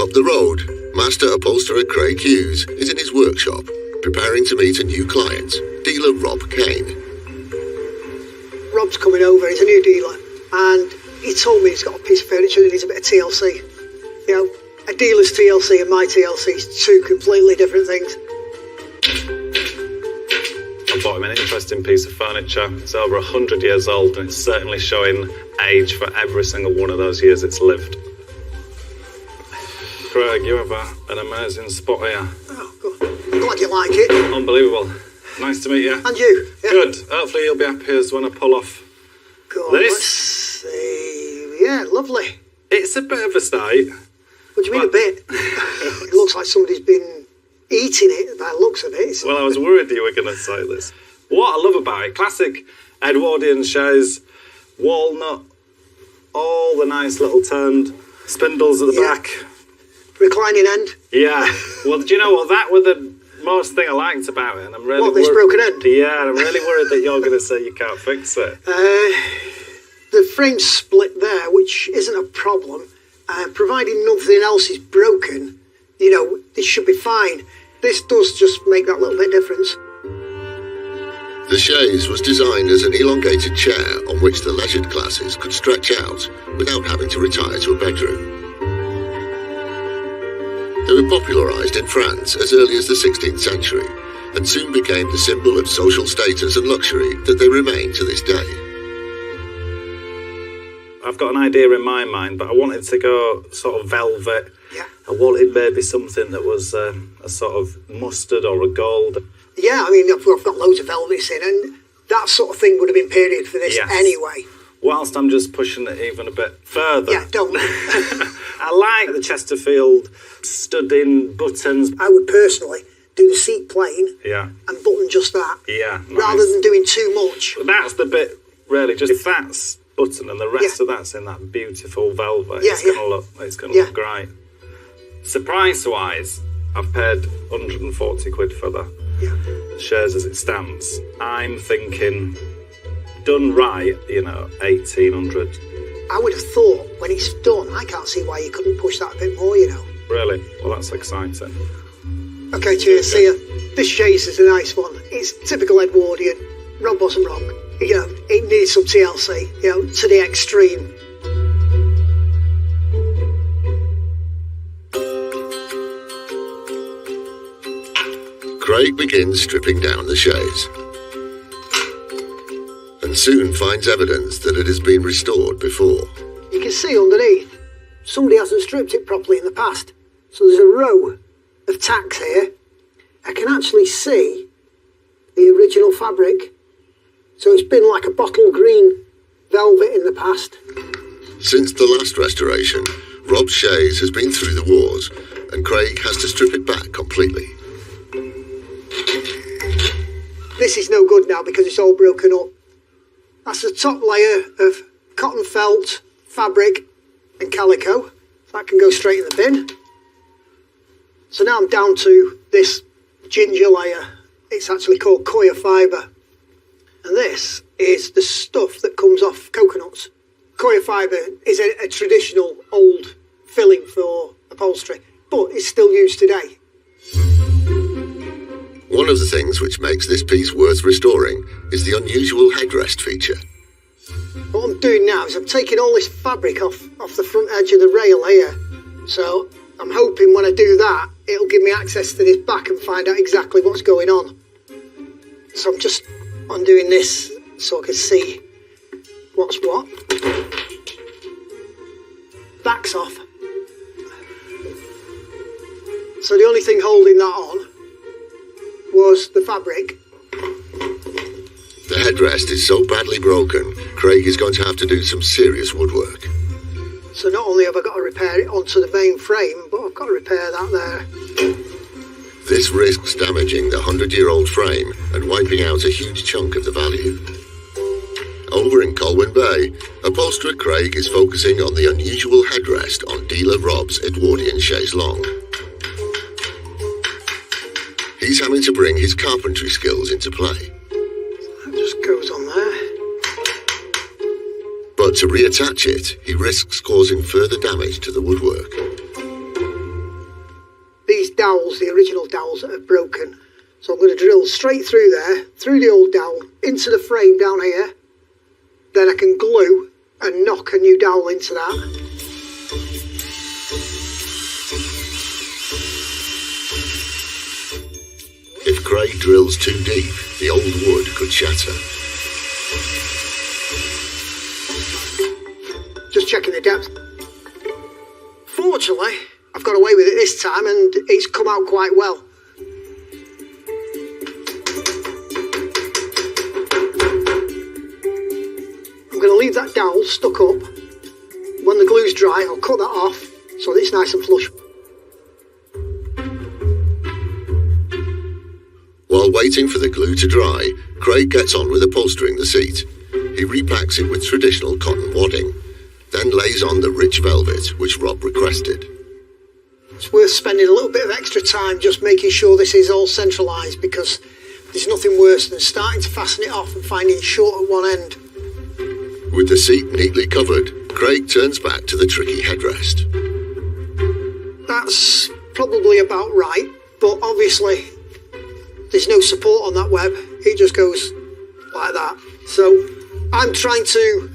Up the road, Master Upholsterer Craig Hughes is in his workshop, preparing to meet a new client, dealer Rob Kane. Rob's coming over, he's a new dealer, and he told me he's got a piece of furniture that needs a bit of TLC. You know, a dealer's TLC and my TLC is two completely different things. I bought him an interesting piece of furniture. It's over 100 years old and it's certainly showing age for every single one of those years it's lived. Craig, you have an amazing spot here. Oh, good. I'm glad you like it. Unbelievable. Nice to meet you. And you. Yeah. Good. Hopefully you'll be happy as when I pull off God, this. Let's see. Yeah, lovely. It's a bit of a sight. What do you mean a bit? It looks like somebody's been eating it by the looks of it. Well, I was worried you were going to say this. What I love about it, classic Edwardian chaise, walnut, all the nice little turned spindles at the back. Reclining end. Yeah. Well, do you know what? That was the most thing I liked about it. And I'm really this broken end? Yeah, and I'm really worried that you're going to say you can't fix it. The frame's split there, which isn't a problem. Providing nothing else is broken, you know, it should be fine. This does just make that little bit difference. The chaise was designed as an elongated chair on which the leisured classes could stretch out without having to retire to a bedroom. They were popularised in France as early as the 16th century and soon became the symbol of social status and luxury that they remain to this day. I've got an idea in my mind, but I wanted to go sort of velvet. Yeah. I wanted maybe something that was a sort of mustard or a gold. Yeah, I mean, I've got loads of velvets in, and that sort of thing would have been period for this anyway. Whilst I'm just pushing it even a bit further. Yeah, don't. I like the Chesterfield stud-in buttons. I would personally do the seat plain and button just that. Yeah, nice. Rather than doing too much. That's the bit, really, just if that's button and the rest of that's in that beautiful velvet, it's going to look great. So price-wise, I've paid 140 quid for the chaise as it stands. I'm thinking, done right, 1,800. I would have thought, when it's done, I can't see why you couldn't push that a bit more, Really? Well, that's exciting. Okay, cheers, see ya. This chaise is a nice one. It's typical Edwardian. Rob wasn't wrong. It needs some TLC, to the extreme. Craig begins stripping down the chaise and soon finds evidence that it has been restored before. You can see underneath, somebody hasn't stripped it properly in the past. So there's a row of tacks here. I can actually see the original fabric. So it's been like a bottle green velvet in the past. Since the last restoration, Rob's chaise has been through the wars and Craig has to strip it back completely. This is no good now because it's all broken up. That's the top layer of cotton felt, fabric and calico. That can go straight in the bin. So now I'm down to this ginger layer. It's actually called coir fibre. And this is the stuff that comes off coconuts. Coir fibre is a traditional old filling for upholstery, but it's still used today. One of the things which makes this piece worth restoring is the unusual headrest feature. What I'm doing now is I'm taking all this fabric off the front edge of the rail here. So I'm hoping when I do that, it'll give me access to this back and find out exactly what's going on. So I'm just undoing this so I can see what's what. Back's off. So the only thing holding that on was the fabric. The headrest is so badly broken, Craig is going to have to do some serious woodwork. So not only have I got to repair it onto the main frame, but I've got to repair that there. This risks damaging the 100-year-old frame and wiping out a huge chunk of the value. Over in Colwyn Bay, upholsterer Craig is focusing on the unusual headrest on dealer Rob's Edwardian chaise longue. He's having to bring his carpentry skills into play. That just goes on there. But to reattach it, he risks causing further damage to the woodwork. dowels, the original dowels that are broken. So I'm going to drill straight through there, through the old dowel, into the frame down here. Then I can glue and knock a new dowel into that. If Craig drills too deep, the old wood could shatter. Just checking the depth. Fortunately, I've got away with it this time and it's come out quite well. I'm going to leave that dowel stuck up. When the glue's dry, I'll cut that off so that it's nice and flush. While waiting for the glue to dry, Craig gets on with upholstering the seat. He repacks it with traditional cotton wadding, then lays on the rich velvet which Rob requested. It's worth spending a little bit of extra time just making sure this is all centralised, because there's nothing worse than starting to fasten it off and finding it short at one end. With the seat neatly covered, Craig turns back to the tricky headrest. That's probably about right, but obviously there's no support on that web. It just goes like that. So I'm trying to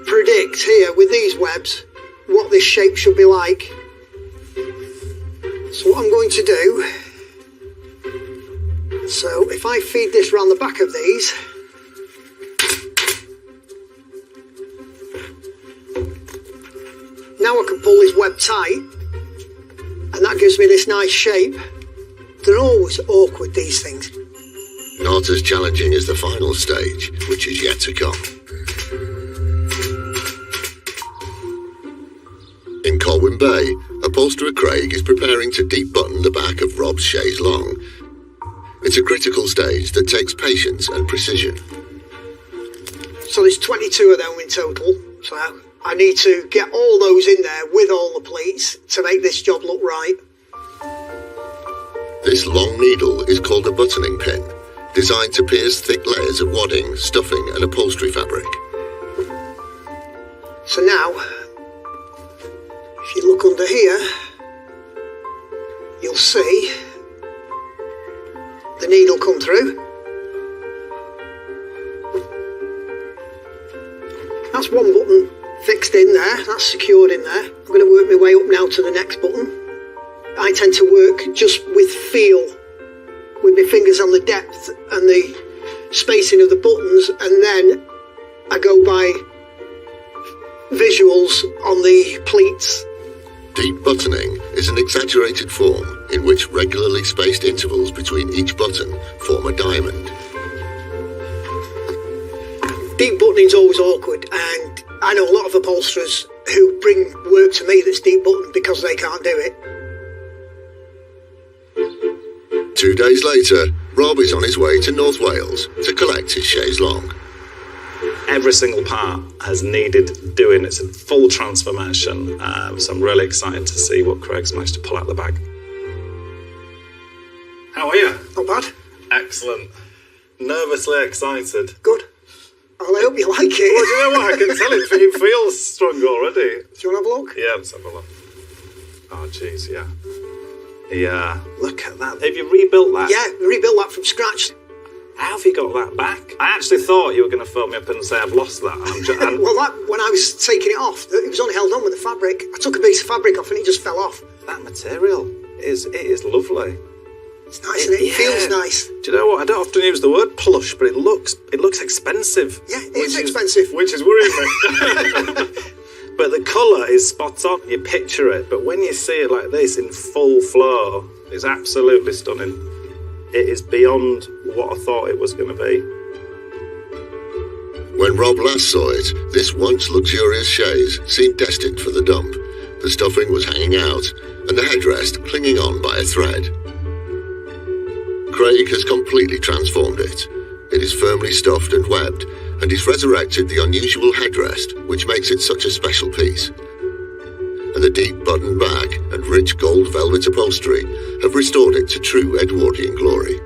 predict here with these webs what this shape should be like. So what I'm going to do, so if I feed this round the back of these, now I can pull this web tight and that gives me this nice shape. They're always awkward, these things. Not as challenging as the final stage, which is yet to come. In Colwyn Bay, upholsterer Craig is preparing to deep button the back of Rob's chaise longue. It's a critical stage that takes patience and precision. So there's 22 of them in total, so I need to get all those in there with all the pleats to make this job look right. This long needle is called a buttoning pin, designed to pierce thick layers of wadding, stuffing and upholstery fabric. So now, if you look under here, you'll see the needle come through. That's one button fixed in there, that's secured in there. I'm going to work my way up now to the next button. I tend to work just with feel, with my fingers on the depth and the spacing of the buttons, and then I go by visuals on the pleats. Deep buttoning is an exaggerated form in which regularly spaced intervals between each button form a diamond. Deep buttoning's always awkward, and I know a lot of upholsterers who bring work to me that's deep buttoned because they can't do it. 2 days later, Rob is on his way to North Wales to collect his chaise longue. Every single part has needed doing. It's a full transformation, so I'm really excited to see what Craig's managed to pull out the bag. How are you? Not bad. Excellent. Nervously excited. Good. Well, I hope you like it. Well, do you know what? I can tell it feels strong already. Do you want to have a look? Yeah, let's have a look. Oh, jeez, yeah. Yeah. Look at that. Have you rebuilt that? Yeah, rebuilt that from scratch. How have you got that back? I actually thought you were going to phone me up and say I've lost that. Well, that when I was taking it off, it was only held on with the fabric. I took a piece of fabric off and it just fell off. That material is lovely. It's nice, and it feels nice. Do you know what? I don't often use the word plush, but it looks expensive. Yeah, it is expensive. Which is worrying me. But the colour is spot on. You picture it, but when you see it like this in full flow, it's absolutely stunning. It is beyond what I thought it was going to be. When Rob last saw it, this once luxurious chaise seemed destined for the dump. The stuffing was hanging out, and the headrest clinging on by a thread. Craig has completely transformed it. It is firmly stuffed and webbed, and he's resurrected the unusual headrest, which makes it such a special piece. And the deep button back and rich gold velvet upholstery have restored it to true Edwardian glory.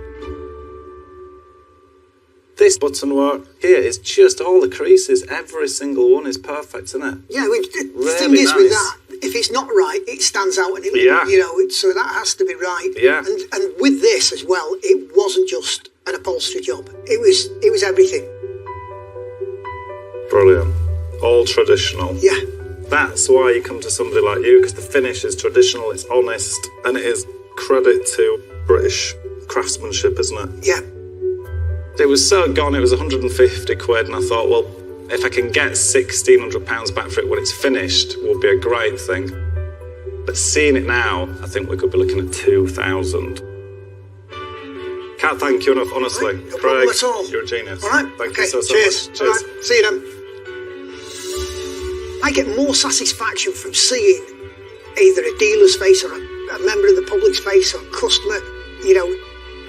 This button work here is just all the creases. Every single one is perfect, isn't it? Yeah, the Really thing is nice. with that, if it's not right, it stands out, and it, so that has to be right. Yeah. And with this as well, it wasn't just an upholstery job. It was everything. Brilliant. All traditional. Yeah. That's why you come to somebody like you, because the finish is traditional, it's honest, and it is credit to British craftsmanship, isn't it? Yeah. It was so gone, it was 150 quid, and I thought, well, if I can get £1,600 back for it when it's finished, will be a great thing. But seeing it now, I think we could be looking at 2,000. Can't thank you enough, honestly. Right, no problem at all. You're a genius. All right. Thank okay. you so Cheers. much. Cheers. All right. See you then. I get more satisfaction from seeing either a dealer's face or a member of the public's face or a customer.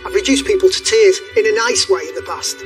I've reduced people to tears in a nice way in the past.